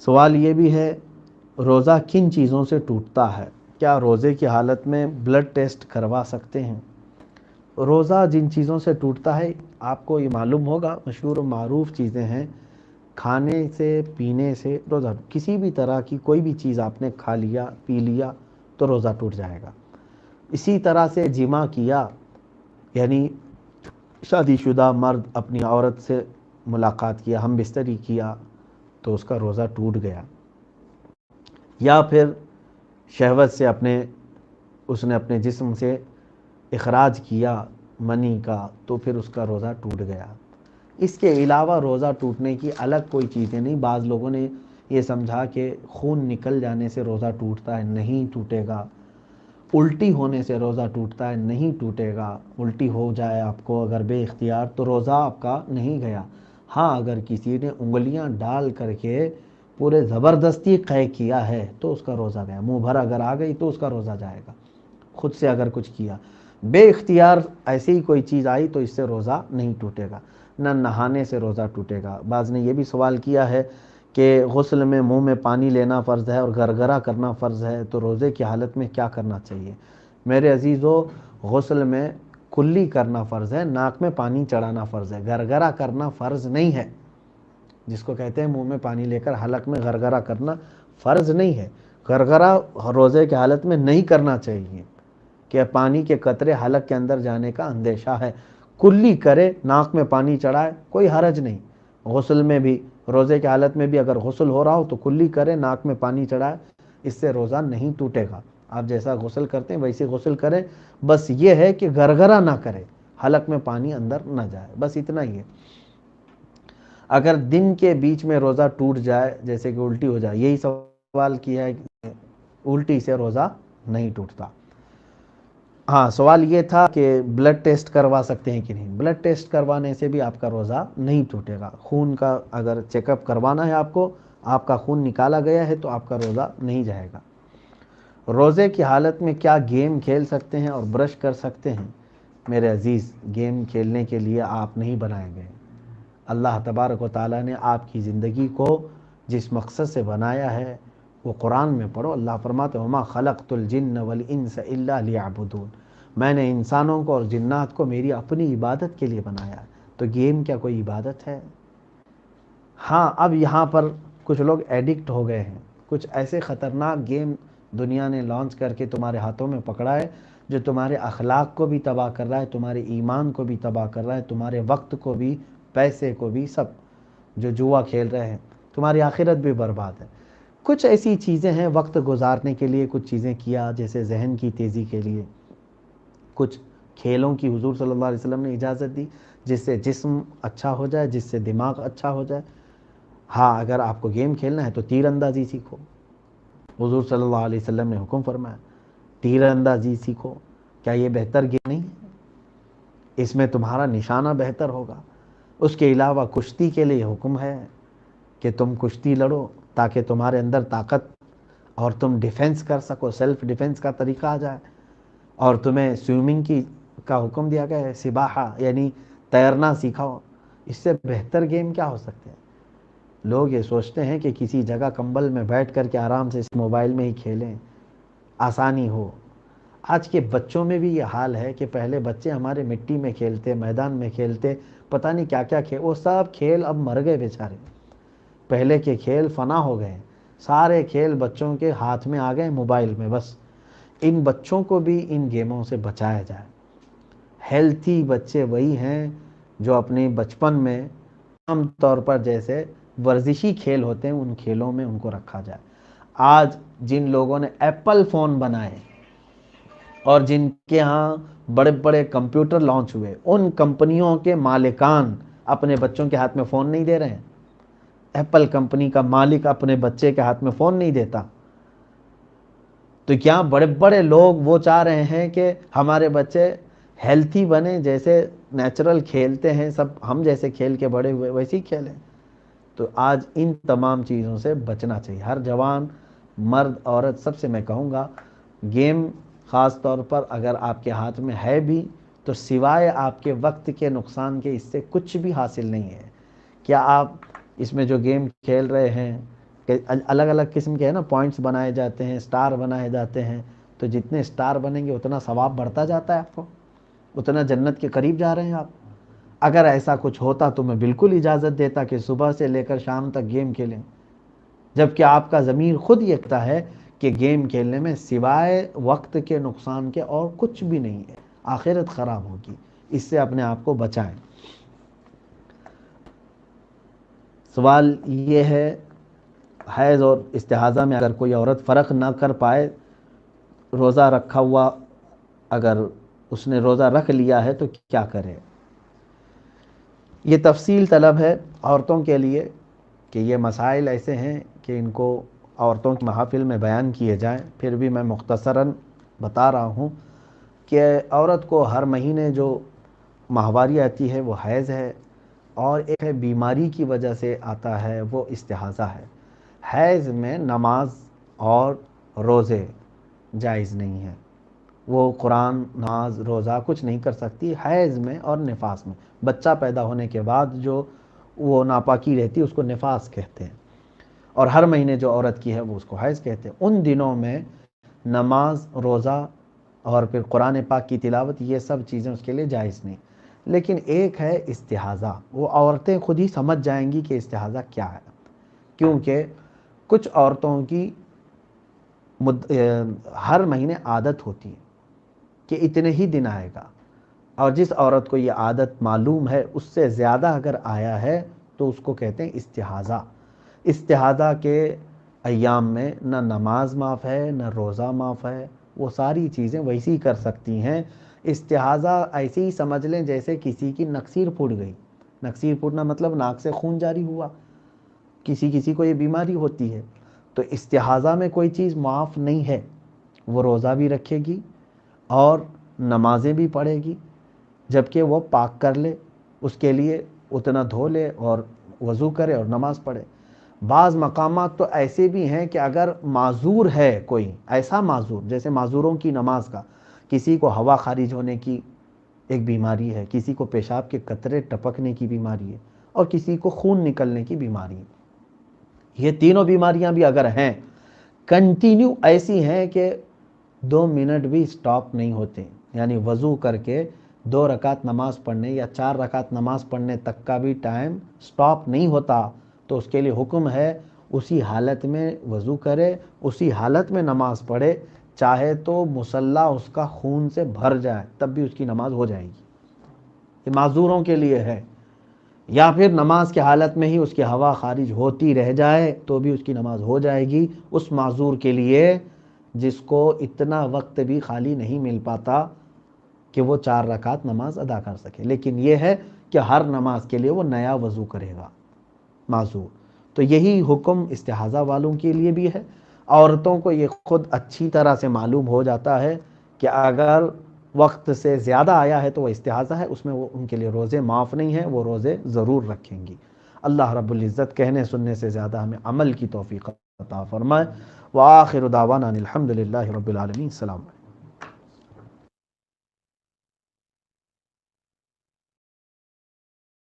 سوال یہ بھی ہے، روزہ کن چیزوں سے ٹوٹتا ہے؟ کیا روزے کی حالت میں بلڈ ٹیسٹ کروا سکتے ہیں؟ روزہ جن چیزوں سے ٹوٹتا ہے آپ کو یہ معلوم ہوگا، مشہور و معروف چیزیں ہیں۔ کھانے سے، پینے سے روزہ، کسی بھی طرح کی کوئی بھی چیز آپ نے کھا لیا، پی لیا تو روزہ ٹوٹ جائے گا۔ اسی طرح سے جمع کیا، یعنی شادی شدہ مرد اپنی عورت سے ملاقات کیا، ہم بستری کیا، تو اس کا روزہ ٹوٹ گیا۔ یا پھر شہوت سے اس نے اپنے جسم سے اخراج کیا منی کا، تو پھر اس کا روزہ ٹوٹ گیا۔ اس کے علاوہ روزہ ٹوٹنے کی الگ کوئی چیزیں نہیں۔ بعض لوگوں نے یہ سمجھا کہ خون نکل جانے سے روزہ ٹوٹتا ہے، نہیں ٹوٹے گا۔ الٹی ہونے سے روزہ ٹوٹتا ہے، نہیں ٹوٹے گا۔ الٹی ہو جائے آپ کو اگر بے اختیار تو روزہ آپ کا نہیں گیا۔ ہاں، اگر کسی نے انگلیاں ڈال کر کے پورے زبردستی قے کیا ہے تو اس کا روزہ گیا۔ منہ بھر اگر آ گئی تو اس کا روزہ جائے گا۔ خود سے اگر کچھ کیا، بے اختیار ایسی ہی کوئی چیز آئی تو اس سے روزہ نہیں ٹوٹے گا۔ نہ نہانے سے روزہ ٹوٹے گا۔ بعض نے یہ بھی سوال کیا ہے کہ غسل میں منہ میں پانی لینا فرض ہے اور گرگرہ کرنا فرض ہے، تو روزے کی حالت میں کیا کرنا چاہیے؟ میرے عزیزو، غسل میں کلی کرنا فرض ہے، ناک میں پانی چڑھانا فرض ہے، گرگرہ کرنا فرض نہیں ہے۔ جس کو کہتے ہیں منہ میں پانی لے کر حلق میں گرگرہ کرنا فرض نہیں ہے۔ گرگرہ روزے کی حالت میں نہیں کرنا چاہیے کہ پانی کے قطرے حلق کے اندر جانے کا اندیشہ ہے۔ کلی کرے، ناک میں پانی چڑھائے، کوئی حرج نہیں۔ غسل میں بھی، روزے کی حالت میں بھی اگر غسل ہو رہا ہو تو کلی کرے، ناک میں پانی چڑھائے، اس سے روزہ نہیں ٹوٹے گا۔ آپ جیسا غسل کرتے ہیں ویسے غسل کریں، بس یہ ہے کہ گرگرہ نہ کرے، حلق میں پانی اندر نہ جائے، بس اتنا ہی ہے۔ اگر دن کے بیچ میں روزہ ٹوٹ جائے، جیسے کہ الٹی ہو جائے، یہی سوال کیا ہے کہ الٹی سے روزہ نہیں ٹوٹتا۔ ہاں، سوال یہ تھا کہ بلڈ ٹیسٹ کروا سکتے ہیں کہ نہیں۔ بلڈ ٹیسٹ کروانے سے بھی آپ کا روزہ نہیں ٹوٹے گا۔ خون کا اگر چیک اپ کروانا ہے آپ کو، آپ کا خون نکالا گیا ہے تو آپ کا روزہ نہیں جائے گا۔ روزے کی حالت میں کیا گیم کھیل سکتے ہیں اور برش کر سکتے ہیں؟ میرے عزیز، گیم کھیلنے کے لیے آپ نہیں بنائے گئے۔ اللہ تبارک و تعالیٰ نے آپ کی زندگی کو جس مقصد سے بنایا ہے وہ قرآن میں پڑھو۔ اللہ فرماتے ہیں وَمَا خَلَقْتُ الْجِنَّ وَالْإِنسَ إِلَّا لِيَعْبُدُونَ، میں نے انسانوں کو اور جنات کو میری اپنی عبادت کے لیے بنایا ہے۔ تو گیم کیا کوئی عبادت ہے؟ ہاں، اب یہاں پر کچھ لوگ ایڈکٹ ہو گئے ہیں۔ کچھ ایسے خطرناک گیم دنیا نے لانچ کر کے تمہارے ہاتھوں میں پکڑا ہے جو تمہارے اخلاق کو بھی تباہ کر رہا ہے، تمہارے ایمان کو بھی تباہ کر رہا ہے، تمہارے وقت کو بھی، پیسے کو بھی، سب۔ جو جوا کھیل رہے ہیں، تمہاری آخرت بھی برباد ہے۔ کچھ ایسی چیزیں ہیں وقت گزارنے کے لیے، کچھ چیزیں کیا جیسے ذہن کی تیزی کے لیے، کچھ کھیلوں کی حضور صلی اللہ علیہ وسلم نے اجازت دی جس سے جسم اچھا ہو جائے، جس سے دماغ اچھا ہو جائے۔ ہاں، اگر آپ کو گیم کھیلنا ہے تو تیر اندازی سیکھو، حضور صلی اللہ علیہ وسلم نے حکم فرمایا تیر اندازی سیکھو۔ کیا یہ بہتر گیم نہیں ہے؟ اس میں تمہارا نشانہ بہتر ہوگا۔ اس کے علاوہ کشتی کے لیے حکم ہے کہ تم کشتی لڑو تاکہ تمہارے اندر طاقت اور تم ڈیفنس کر سکو، سیلف ڈیفنس کا طریقہ آ جائے۔ اور تمہیں سوئمنگ کا حکم دیا گیا ہے، سباحہ یعنی تیرنا سکھاؤ۔ اس سے بہتر گیم کیا ہو سکتے ہیں؟ لوگ یہ سوچتے ہیں کہ کسی جگہ کمبل میں بیٹھ کر کے آرام سے اس موبائل میں ہی کھیلیں، آسانی ہو۔ آج کے بچوں میں بھی یہ حال ہے کہ پہلے بچے ہمارے مٹی میں کھیلتے، میدان میں کھیلتے، پتہ نہیں کیا کیا کھیل، وہ سب کھیل اب مر گئے بیچارے۔ پہلے کے کھیل فنا ہو گئے، سارے کھیل بچوں کے ہاتھ میں آ گئے موبائل میں۔ بس ان بچوں کو بھی ان گیموں سے بچایا جائے۔ ہیلتھی بچے وہی ہیں جو اپنے بچپن میں عام طور پر جیسے ورزشی کھیل ہوتے ہیں ان کھیلوں میں ان کو رکھا جائے۔ آج جن لوگوں نے ایپل فون بنائے اور جن کے ہاں بڑے بڑے کمپیوٹر لانچ ہوئے، ان کمپنیوں کے مالکان اپنے بچوں کے ہاتھ میں فون نہیں دے رہے ہیں۔ ایپل کمپنی کا مالک اپنے بچے کے ہاتھ میں فون نہیں دیتا۔ تو کیا بڑے بڑے لوگ وہ چاہ رہے ہیں کہ ہمارے بچے ہیلتھی بنے، جیسے نیچرل کھیلتے ہیں سب، ہم جیسے کھیل کے بڑے ہوئے ویسے ہی کھیلیں؟ تو آج ان تمام چیزوں سے بچنا چاہیے۔ ہر جوان، مرد، عورت، سب سے میں کہوں گا گیم خاص طور پر اگر آپ کے ہاتھ میں ہے بھی تو سوائے آپ کے وقت کے نقصان کے اس سے کچھ بھی حاصل نہیں ہے۔ کیا آپ اس میں جو گیم کھیل رہے ہیں کہ الگ الگ قسم کے نا پوائنٹس بنائے جاتے ہیں، سٹار بنائے جاتے ہیں، تو جتنے سٹار بنیں گے اتنا ثواب بڑھتا جاتا ہے، آپ کو اتنا جنت کے قریب جا رہے ہیں آپ۔ اگر ایسا کچھ ہوتا تو میں بالکل اجازت دیتا کہ صبح سے لے کر شام تک گیم کھیلیں، جبکہ آپ کا ضمیر خود یہ کہتا ہے کہ گیم کھیلنے میں سوائے وقت کے نقصان کے اور کچھ بھی نہیں ہے، آخرت خراب ہوگی، اس سے اپنے آپ کو بچائیں۔ سوال یہ ہے، حیض اور استحاضہ میں اگر کوئی عورت فرق نہ کر پائے، روزہ رکھا ہوا اگر اس نے روزہ رکھ لیا ہے تو کیا کرے؟ یہ تفصیل طلب ہے عورتوں کے لیے کہ یہ مسائل ایسے ہیں کہ ان کو عورتوں کی محافل میں بیان کیے جائیں، پھر بھی میں مختصراً بتا رہا ہوں کہ عورت کو ہر مہینے جو ماہواری آتی ہے وہ حیض ہے، اور ایک ہے بیماری کی وجہ سے آتا ہے وہ استحاضہ ہے۔ حیض میں نماز اور روزے جائز نہیں ہیں، وہ قرآن، نماز، روزہ کچھ نہیں کر سکتی حیض میں اور نفاس میں۔ بچہ پیدا ہونے کے بعد جو وہ ناپاکی رہتی ہے اس کو نفاس کہتے ہیں، اور ہر مہینے جو عورت کی ہے وہ اس کو حیض کہتے ہیں۔ ان دنوں میں نماز، روزہ اور پھر قرآن پاک کی تلاوت، یہ سب چیزیں اس کے لیے جائز نہیں۔ لیکن ایک ہے استحاضہ، وہ عورتیں خود ہی سمجھ جائیں گی کہ استحاضہ کیا ہے، کیونکہ کچھ عورتوں کی ہر مہینے عادت ہوتی ہے کہ اتنے ہی دن آئے گا، اور جس عورت کو یہ عادت معلوم ہے اس سے زیادہ اگر آیا ہے تو اس کو کہتے ہیں استحاضہ۔ استحاضہ کے ایام میں نہ نماز معاف ہے نہ روزہ معاف ہے، وہ ساری چیزیں ویسی کر سکتی ہیں۔ استحاضہ ایسے ہی سمجھ لیں جیسے کسی کی نکسیر پھوٹ گئی۔ نکسیر پھوٹنا مطلب ناک سے خون جاری ہوا، کسی کو یہ بیماری ہوتی ہے، تو استحاضہ میں کوئی چیز معاف نہیں ہے، وہ روزہ بھی رکھے گی اور نمازیں بھی پڑھے گی، جبکہ وہ پاک کر لے، اس کے لیے اتنا دھو لے اور وضو کرے اور نماز پڑھے۔ بعض مقامات تو ایسے بھی ہیں کہ اگر معذور ہے کوئی ایسا معذور، جیسے معذوروں کی نماز کا، کسی کو ہوا خارج ہونے کی ایک بیماری ہے، کسی کو پیشاب کے قطرے ٹپکنے کی بیماری ہے، اور کسی کو خون نکلنے کی بیماری ہے، یہ تینوں بیماریاں بھی اگر ہیں کنٹینیو ایسی ہیں کہ 2 منٹ بھی سٹاپ نہیں ہوتے، یعنی وضو کر کے 2 رکعت نماز پڑھنے یا 4 رکعت نماز پڑھنے تک کا بھی ٹائم سٹاپ نہیں ہوتا، تو اس کے لیے حکم ہے اسی حالت میں وضو کرے، اسی حالت میں نماز پڑھے، چاہے تو مصلی اس کا خون سے بھر جائے تب بھی اس کی نماز ہو جائے گی۔ یہ معذوروں کے لیے ہے، یا پھر نماز کے حالت میں ہی اس کی ہوا خارج ہوتی رہ جائے تو بھی اس کی نماز ہو جائے گی، اس معذور کے لیے جس کو اتنا وقت بھی خالی نہیں مل پاتا کہ وہ 4 رکعت نماز ادا کر سکے۔ لیکن یہ ہے کہ ہر نماز کے لیے وہ نیا وضو کرے گا معذور۔ تو یہی حکم استحاضہ والوں کے لیے بھی ہے۔ عورتوں کو یہ خود اچھی طرح سے معلوم ہو جاتا ہے کہ اگر وقت سے زیادہ آیا ہے تو وہ استحاضہ ہے، اس میں وہ ان کے لیے روزے معاف نہیں ہیں، وہ روزے ضرور رکھیں گی۔ اللہ رب العزت کہنے سننے سے زیادہ ہمیں عمل کی توفیق عطا فرمائے۔ وآخر دعوانا الحمد للہ رب العالمین۔ السلام علیکم۔